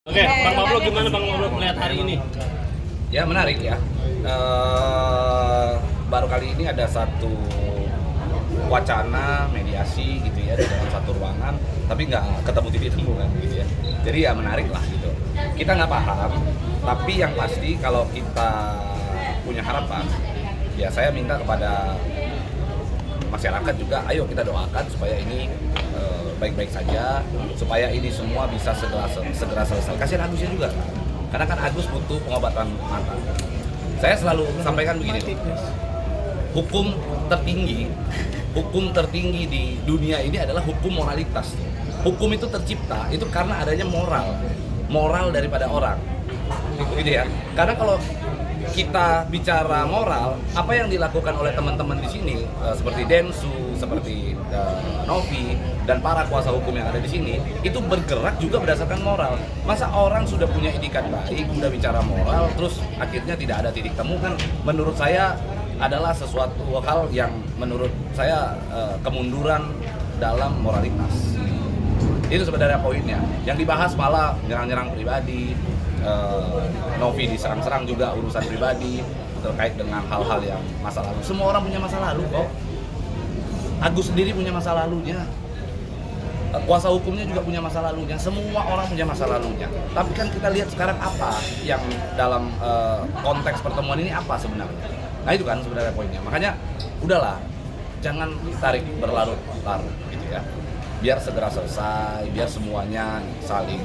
Oke, Bang Pablo gimana Bang Pablo melihat hari ini? Ya menarik ya. Baru kali ini ada satu wacana mediasi gitu ya di dalam satu ruangan, tapi nggak ketemu titik temu kan gitu ya. Jadi ya menarik lah gitu. Kita nggak paham, tapi yang pasti kalau kita punya harapan, ya saya minta kepada masyarakat juga, ayo kita doakan supaya ini baik-baik saja, supaya ini semua bisa segera selesai. Kasihan Agusnya juga, karena kan Agus butuh pengobatan mata. Saya selalu sampaikan begini, hukum tertinggi di dunia ini adalah hukum moralitas. Hukum itu tercipta itu karena adanya moral daripada orang, gitu ya. Karena kalau kita bicara moral, apa yang dilakukan oleh teman-teman di sini seperti Densu, seperti Novi dan para kuasa hukum yang ada di sini itu bergerak juga berdasarkan moral. Masa orang sudah punya itikat baik, udah bicara moral, terus akhirnya tidak ada titik temu kan? Menurut saya adalah sesuatu hal yang menurut saya kemunduran dalam moralitas. Itu sebenarnya poinnya. Yang dibahas malah nyerang-nyerang pribadi. Novi diserang-serang juga urusan pribadi terkait dengan hal-hal yang masa lalu. Semua orang punya masa lalu kok. Agus sendiri punya masa lalunya. Kuasa hukumnya juga punya masa lalunya. Semua orang punya masa lalunya. Tapi kan kita lihat sekarang apa yang dalam konteks pertemuan ini apa sebenarnya. Nah itu kan sebenarnya poinnya. Makanya udahlah, jangan tarik berlarut-larut gitu ya. Biar segera selesai, biar semuanya saling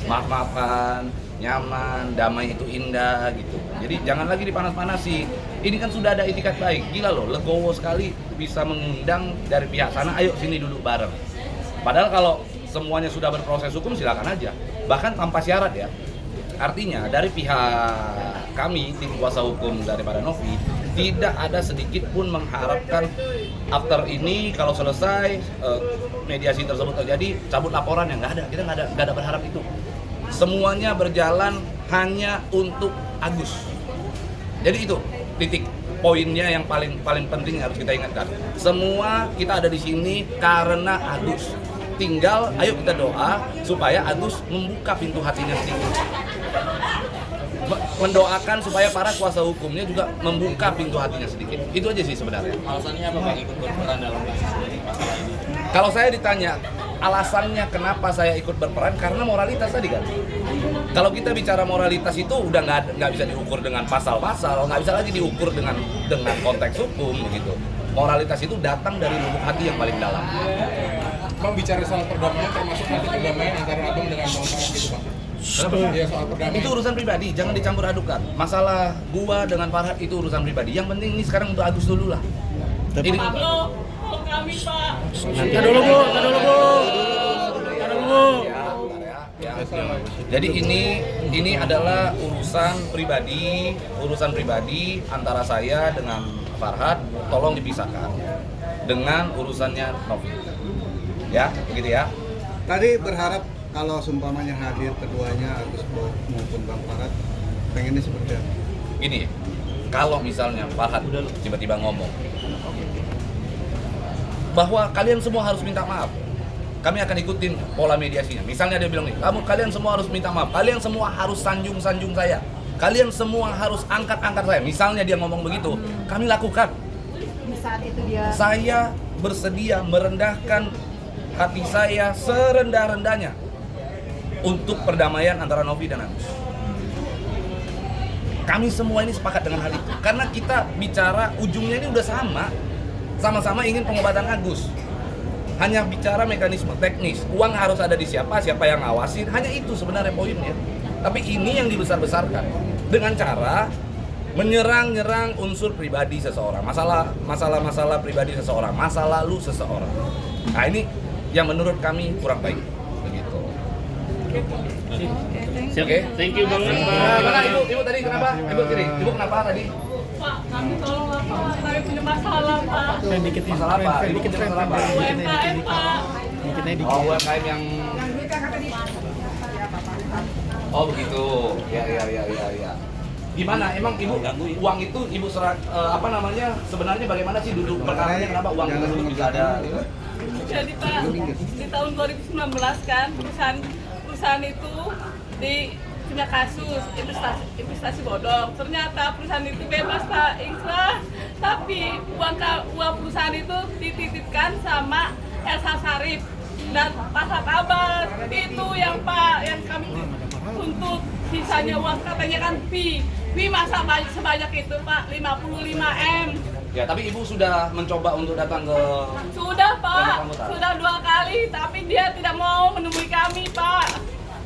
maaf-maafan, nyaman, damai itu indah gitu. Jadi jangan lagi dipanas-panasi. Ini kan sudah ada itikat baik. Gila loh, legowo sekali bisa mengundang dari pihak sana, ayo sini duduk bareng. Padahal kalau semuanya sudah berproses hukum silakan aja. Bahkan tanpa syarat ya. Artinya dari pihak kami, tim kuasa hukum daripada Novi, tidak ada sedikit pun mengharapkan after ini kalau selesai mediasi tersebut terjadi cabut laporan, yang nggak ada. Kita nggak ada berharap itu. Semuanya berjalan hanya untuk Agus. Jadi itu titik poinnya yang paling penting harus kita ingatkan. Semua kita ada di sini karena Agus. Tinggal ayo kita doa supaya Agus membuka pintu hatinya sedikit. Mendoakan supaya para kuasa hukumnya juga membuka pintu hatinya sedikit. Itu aja sih sebenarnya. Alasannya apa Bang ikut berperan dalam masalah ini? Kalau saya ditanya alasannya kenapa saya ikut berperan, karena moralitas tadi kan. Kalau kita bicara moralitas itu udah nggak bisa diukur dengan pasal-pasal, nggak bisa lagi diukur dengan konteks hukum begitu. Moralitas itu datang dari lubuk hati yang paling dalam. Bang bicara soal perdamaian, termasuk nanti perdamaian antara Abang dengan Bang Farhat gitu Bang. Ya, soal perdamaian. Itu urusan pribadi, jangan dicampur adukan. Masalah gua dengan Farhat itu urusan pribadi. Yang penting ini sekarang untuk Agus dulu lah. Ini Pablo, tolong kami Pak. Tar dulu Bu. Jadi ini adalah urusan pribadi antara saya dengan Farhat, tolong dipisahkan dengan urusannya Novi. Ya, begitu ya. Tadi berharap kalau seumpamanya hadir keduanya Agus maupun Bang Farhat, pengennya seperti apa? Gini, kalau misalnya Farhat tiba-tiba ngomong bahwa kalian semua harus minta maaf, kami akan ikutin pola mediasinya. Misalnya dia bilang nih, kalian semua harus minta maaf, kalian semua harus sanjung saya, kalian semua harus angkat saya. Misalnya dia ngomong begitu, kami lakukan. Di saat itu dia Saya bersedia merendahkan hati saya serendah-rendahnya untuk perdamaian antara Novi dan Agus. Kami semua ini sepakat dengan hal itu, karena kita bicara ujungnya ini udah sama-sama ingin pengobatan Agus. Hanya bicara mekanisme teknis, uang harus ada di siapa yang ngawasin, hanya itu sebenarnya poinnya. Tapi ini yang dibesar-besarkan dengan cara menyerang unsur pribadi seseorang, masalah pribadi seseorang, masa lalu seseorang. Nah ini yang menurut kami kurang baik, begitu. Siap. Oke. Thank you banget Bang. Mana ibu tadi kenapa? Ibu kenapa tadi? Pak, kami tolong Pak. Kami punya masalah Pak. Masalah apa? Ibu punya masalah apa? UMKM Pak. Oh, UMKM yang oh begitu. Ya. Gimana? Emang ibu uang itu ibu sebenarnya bagaimana sih duduk perkaranya, kenapa uang itu bisa ada? Jadi Pak, di tahun 2019 kan perusahaan perusahaan itu punya kasus investasi bodong. Ternyata perusahaan itu bebas Pak Ikhlas, tapi uang perusahaan itu dititipkan sama Elsa Syarif dan Pak Abbas. Itu yang kami tuntut. Sisanya uang katanya kan fee masa sebanyak itu Pak, 55 M. Ya, tapi Ibu sudah mencoba untuk datang ke... Sudah Pak, sudah 2 kali, tapi dia tidak mau menemui kami Pak.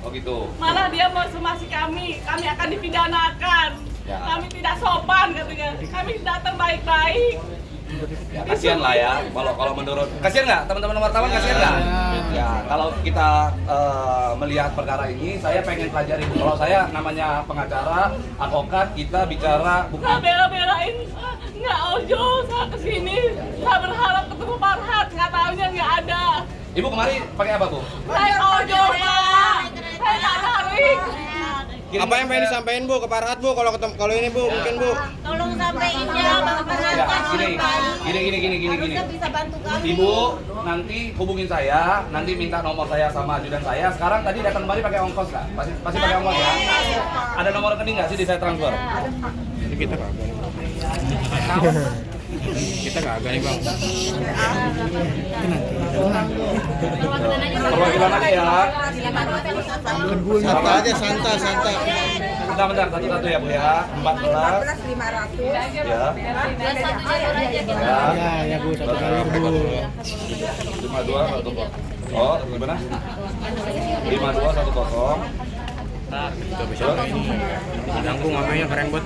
Oh gitu. Malah dia mau somasi kami akan dipidanakan. Ya. Kami tidak sopan katanya. Kami datang baik-baik. Ya, kasihan lah ya, kalau menurut... Kasihan nggak teman-teman wartawan, kasihan nggak? Ya, kalau kita melihat perkara ini, saya pengen pelajari. Kalau saya namanya pengacara, advokat, kita bicara bukan... Saya bela-belain, nggak ojo, saya kesini. Saya berharap ketemu Farhat, nggak tahunya nggak ada. Ibu kemari pakai apa, Bu? Saya ojo Pak, saya nggak tarik. Apa yang pengen disampaikan Bu ke Farhat Bu kalau ini Bu mungkin Bu? Tolong sampaikan ya Bang Farhat. Ya, gini. Harusnya bisa bantu kami. Ibu nanti hubungin saya, nanti minta nomor saya sama ajudan saya. Sekarang tadi datang kembali pakai ongkos nggak? Pasti pakai ongkos ya? Ada nomor rekening nggak sih di saya transfer? Kita kagak nih. Kita kagak nih Bang. Perwakilan aja ya. Santai aja, santai. Bentar, satu-satu ya Bu ya. 14. 500. Ya. Ya Bu, satu kali Bu. 52 1 Oh, gimana? 52 1 Kita bisa ini. Nanggung makanya keren buat